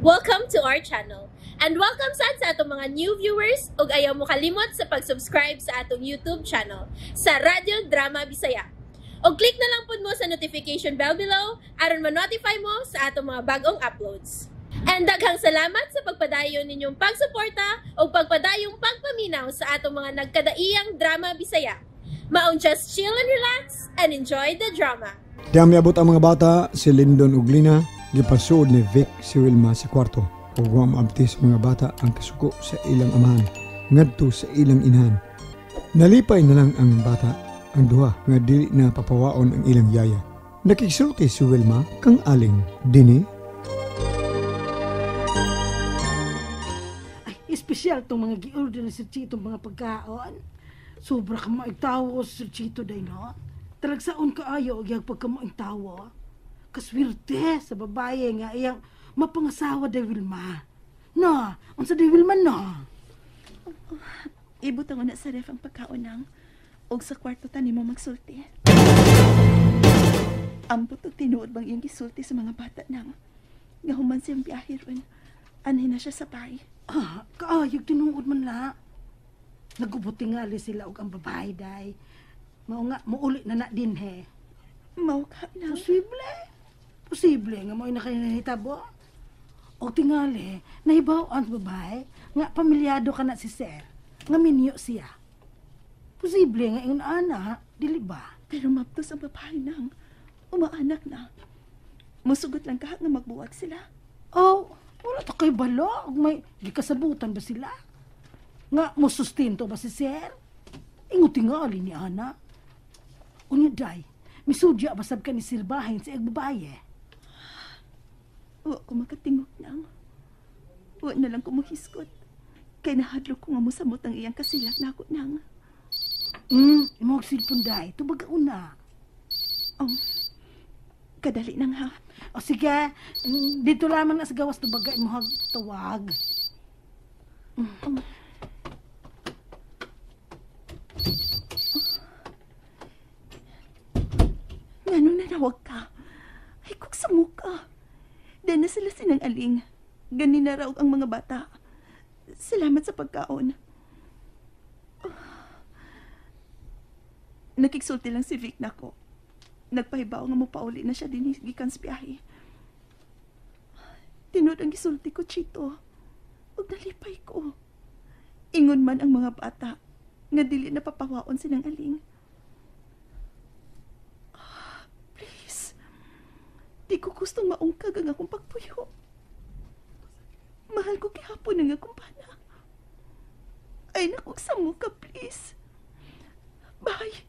Welcome to our channel. And welcome sa atong mga new viewers ug ayaw mo kalimot sa pag-subscribe sa atong YouTube channel sa Radyo Drama Bisaya. O click na lang pud mo sa notification bell below aron ma-notify mo sa atong mga bagong uploads. And daghang salamat sa pagpadayon ninyong pagsuporta o pagpadayong pagpaminaw sa atong mga nagkadaiyang Drama Bisaya. Maong just chill and relax and enjoy the drama. Diyang miabot ang mga bata, si Lyndon ug Lina, gipasuod ni Vic si Wilma sa kwarto. Ug wa maabti sa mga bata ang kasuko sa ilang amahan, ngadto sa ilang inahan. Nalipay na lang ang bata, ang duha nga dili na papawaon ang ilang yaya. Nakiksulti si Wilma kang aling dini. Ay, espesyal itong mga gi-order ni Sir Chito mga pagkaon. Sobra ka maigtawo Sir Chito day no. Talagsaon ka ayo og pagka maigtawo. Kaswerte sa babaye nga iyang mapangasawa day Wilma. No, unsa day Wilma no? Ibutang na sa ref ang pagkaunang og sa kwarto ta nimo magsulti. Ambot og tinuod bang iyang gisulti sa mga bata nang nga human siyang biyahe ron. Anhin na siya sa bahay. Kaayog tinuod man la. Nagubuti nga sila og ang babae day. Mao nga muuli na din he. Mao ka na. Posible nga mo'y nakanahitabo. O tingali, nahibaw ang babae nga pamilyado ka na si Sir, nga minyo siya. Posible nga yung anak, dili ba? Pero maptos ang babae nang umaanak na. Musugot lang ka nga magbuwag sila. Oh, wala to kay balo. May gikasabutan ba sila? Nga musustinto ba si Sir? Tingali ni Ana. Unya day, misudya basab ka ni Silbahin sa babaye. Wa ko makatingog nang. Wa na lang ko muhiskot. Kay nahadlok ko nga musamot ang iyang kasilak na ako nang. Imong silpon day, tubag una. Oh, kadali nang ha. O sige, dito lamang na sa gawas tubagay mo tawag. Ngano na nawag ka? Ay, kung sa muka. Dahil na sila sinang aling. Ganin na raw ang mga bata. Salamat sa pagkaon. Nakiksulti lang si Vic na ko. Nagpahibaw nga mo pauli na siya din gikan sa biyahe. Tinod ang gisulti ko, Chito. Huwag nalipay ko. Ingon man ang mga bata nga dili na papawaon sinang aling. Please. Di ko gustong maungkag ang akong pagpuyo. Mahal ko kihapon ang akong pana. Ay, naku, sa muka, please. Bye.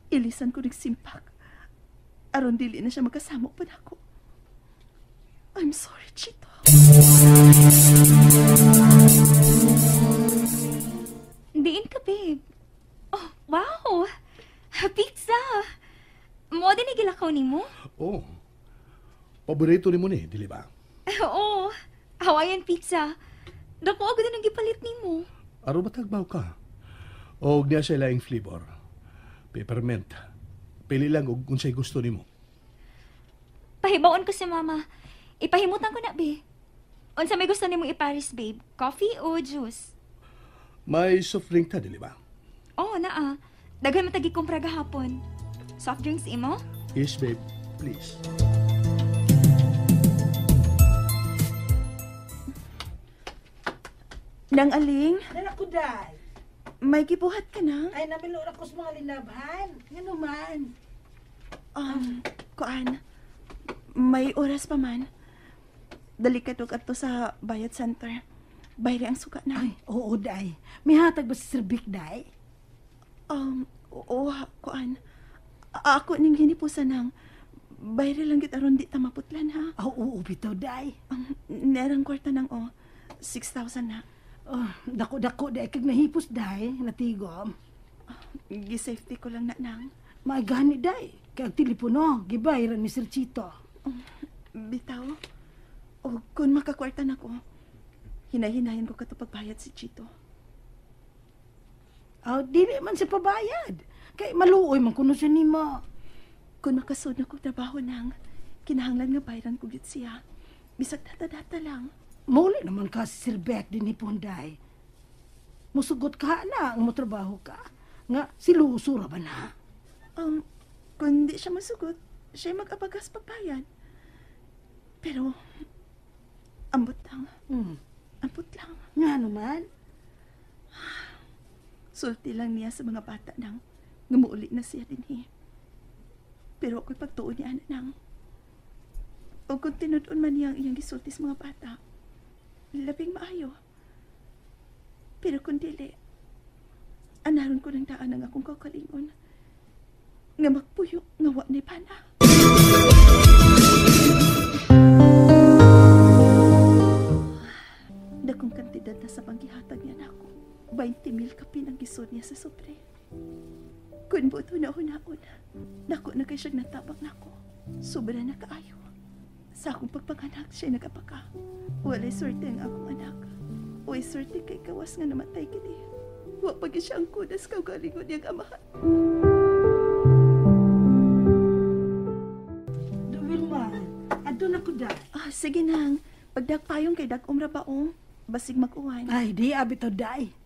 Ilisan ko nagsimpak. Aron dili na siya magkasama pa na ako. I'm sorry, Chito. Diin ka, babe. Oh, wow! Pizza! Mo din igilakaw ni mo? Oh, paborito ni mo ni, dili ba? Oo, Hawaiian pizza. Dako agad na gipalit ni mo. Aro matagbaw ka. O niya siya laing flavor. Peppermint. Pili lang og unsay gusto ni mo. Pahibaon ko si mama. Ipahimutan ko na, babe. Unsa may gusto ni mo iparis, babe? Coffee o juice? May soft drink ta, dili ba? Oo, naa. Daghan matagi kumpra gahapon. Soft drinks imo? Yes, babe. Please. Nang aling, Nalako day. may gibuhat ka na? Ay, namilura ko sa mga linabhan. Yan man. Kuan, may oras pa man. Dali ka dog ato sa Bayad Center. Bayre ang suka na. Ay, oo day. May hatag ba si Sir Vic day? Oo, kuan. Ako ning hinipusan ng bayre lang git aron di ta maputlan ha. Oo, bitaw day. Nerang kwarta ng 6,000 na. Dako-dako day kag nahipos day, natigom. Gi-safety ko lang na nang. Maagani day. Kag telepono, gibayran ni Sir Chito. Bitaw. O kung makakwarta na ko, hinahinahin ko kato pagbayad si Chito. Dili man sa pabayad. Kay maluoy man kuno siya nimo. Kung makasud na ko trabaho nang, kinahanglan nga bayran ko gid siya. Bisag data-data lang. Muli naman ka si Sir Beck din ni Ponday. Musugot ka na ang motrabaho ka. Nga, silusura ba na? Kung di siya masugot, siya mag-abagas pagbayad. Pero, ambot lang. Ambot lang. Nga naman. Sulti lang niya sa mga bata nang ngumuuli na siya din eh. Pero ako'y pagtuon niya nang. O kung tinudon man niya ang iyang gisulti sa mga bata, labing maayo. Pero kung dili, anaron ko ng daan ang akong kakalingon. Nga magpuyo, nga wa ni pana. Dakong kantidad na sa panggihatag niya na ako. 20,000 kapin ang gisod niya sa sobre. Kung buto na hunaon, dako na kay siyang natabang na ako. Sobra na kaayo. Sa akong pagpanganak, siya nagapaka. Walay swerte ang akong anak. Uy, swerte kay kawas nga namatay kini. Wa pagi siya ang kudas kaugalingon niyang amahan. Wilma, adun ako da. Sige nang. Pagdagpayong kay dagom ra baong. Basig mag-uwan. Ay, di abito day.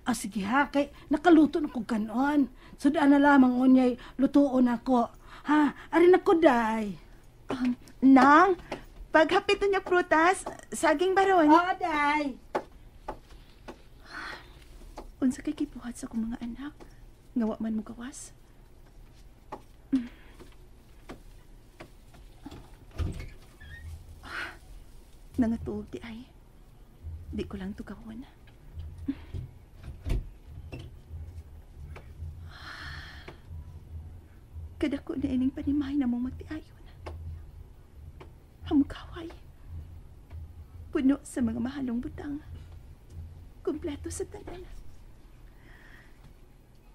Sige ha, kay nakaluto na ko kanon. Sudaan na lamang unyay lutuon ako. Ha, arin ako day. Nang, paghapit niya prutas, saging baron. Oo, day. Unsa kay kibuhat sa akong mga anak, ngawa man mo gawas. Nangatuog di ay. Di ko lang tugawon. Kadako na ining panimay na mong magtiayon. Hamukaway. Puno sa mga mahalong butang. Kompleto sa tanan.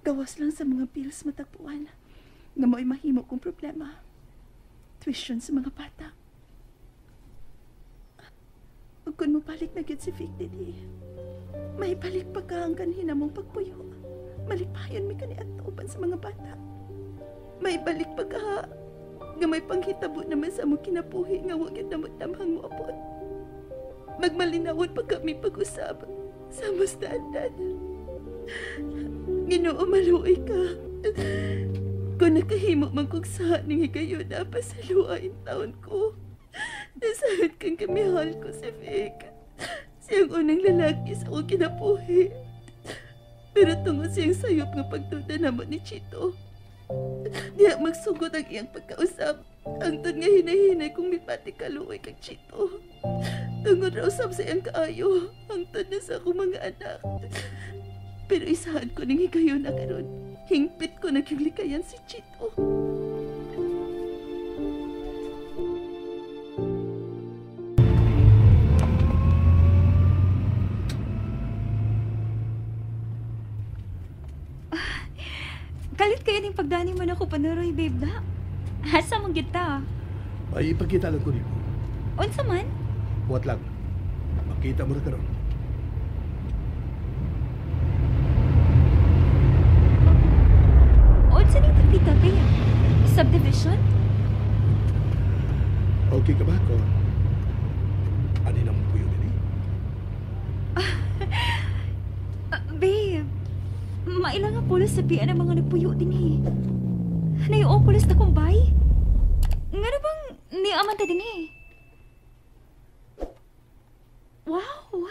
Gawas lang sa mga bills matagpuan. Nga mo'y mahimo kong problema. Tuition sa mga bata. Kung mo balik na gyud si Vic Didi, may balik pa ka ang kanhina mong pagpuyo. Malipayon mi kani atuban sa mga bata. May balik pa ka nga may panghitabo naman sa among kinabuhi nga wa gyud namang mo apod. Magmalinawon pa kami pag-usab sa musdadan. Ginoo maluoy ka. Kung nakahimo man kong sa ning higayon na pa sa luain taon ko. Nasahod kang kamihal ko si Vic. Siyang unang lalaki sa akong kinabuhi. Pero tungod siyang sayop nga pagtuda naman ni Chito. Diya magsugod ang iyang pagkausap. Ang nga hinahinay kong mipati kaluoy kang Chito. Tungod raw sab sa iyang kaayo. Ang na sa akong mga anak. Pero isahan ko ning higayon na karon. Hingpit ko naglikayan si Chito. Kalit kayo ning pagdani man ako panuroy, babe na. Asa mong kita? Ay, ipagkita lang ko rin mo. Unsa man? Buhat lang. Makita mo na karon. Unsa ning pagkita, babe? Subdivision? Okay ka ba ko? Ano na mo po yun ini? Babe, mailang nga pulos sabihan ang mga nagpuyo din eh. Nayo pulos na kumbay? Nga na bang ni amanta din eh? Wow!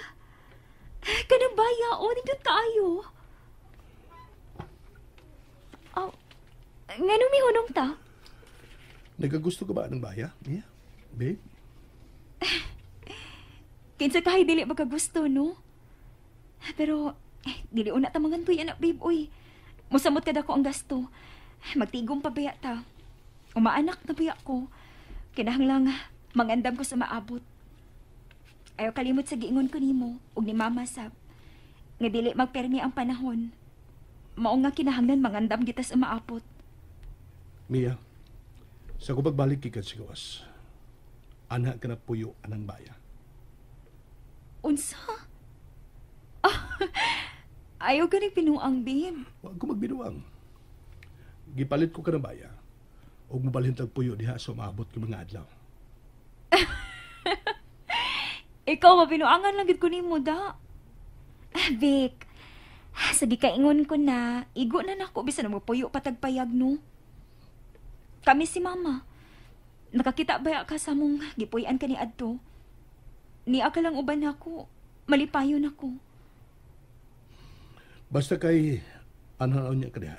Kanang baya o, nindot kaayo. Oh, nga nung may hunong ta? Nagagusto ka ba ng baya? Mia? Babe? Kinsa kahay dili magkagusto, no? Pero, dili una ta mangantoy anak, babe, oy. Musamot kada ko ang gasto. Magtigom pa baya ta. Umaanak na baya ko. Kinahanglang mangandam ko sa maabot. Ayaw kalimot sa giingon ko nimo ug ni mama sab. Nga dili magpermi ang panahon. Mao nga kinahanglan mangandam kita sa maabot. Mia, sa ko pagbalik kikat si gawas. Anak ka na puyo anang baya. Unsa? Ayaw ka rin pinuang, babe. Huwag ko magbinuang. Gipalit ko ka ng baya. Huwag mo balhin tag puyo diha sa maabot ko mga adlaw. Ikaw, mabinuangan lang gid ko nimo da. Vic, sige kaingon ko na, igo na nako bisan magpuyo patagpayag no. Kami si mama. Nakakita ba ka sa mong gipuy-an ka ni adto? Niya ka lang uban ako, malipayon ako. Basta kay anaw niya kadiha.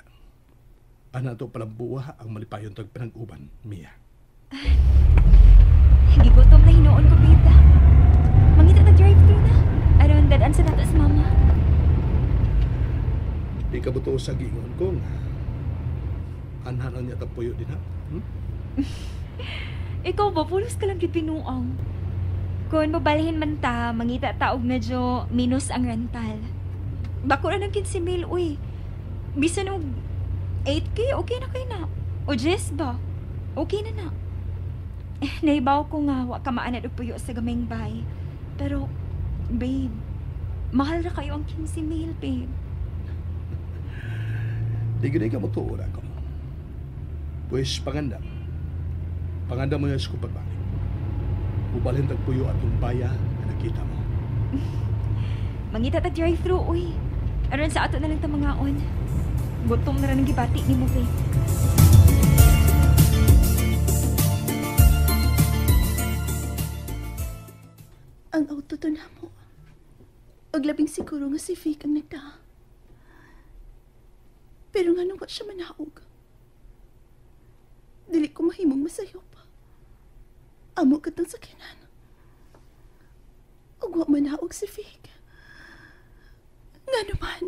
Ana to palang buwa ang malipayon tag pinag-uban, Mia. Gigutom na hinuon ko, bita. Mangita na drive-thru na. Aron dadaan sa natas mama. Di ka buto sa gingon ko nga. Anhanan niya tapuyo din ha? Ikaw ba, pulos ka lang gipinuang. Kung mabalhin man ta, mangita taog medyo minus ang rental. Bako na ng 15,000, uy. Bisan og 8K, okay na kayo na. O 10 ba? Okay na na. Naibaw ko nga, wa ka maanad og puyo sa gaming bay. Pero, babe, mahal na kayo ang 15,000, babe. Di gini ka mo tuon ako. Pues pangandam. Pangandam mo yung sa pagbalik. Ubalhin tagpuyo atong baya na nakita mo. Mangita ta drive-thru, uy. Aron sa ato na lang ta mangaon. Gutom na rin ang gibati ni mo, babe. Ang auto to na mo. Og labing siguro nga si Vic ang nagda. Pero nga nung wa siya manaog. Dili ko mahimong masayo pa. Amo katang sakinan. Og wa manaog si Vic. Nga naman.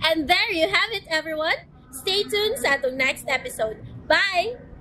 And there you have it, everyone. Stay tuned sa atong next episode. Bye!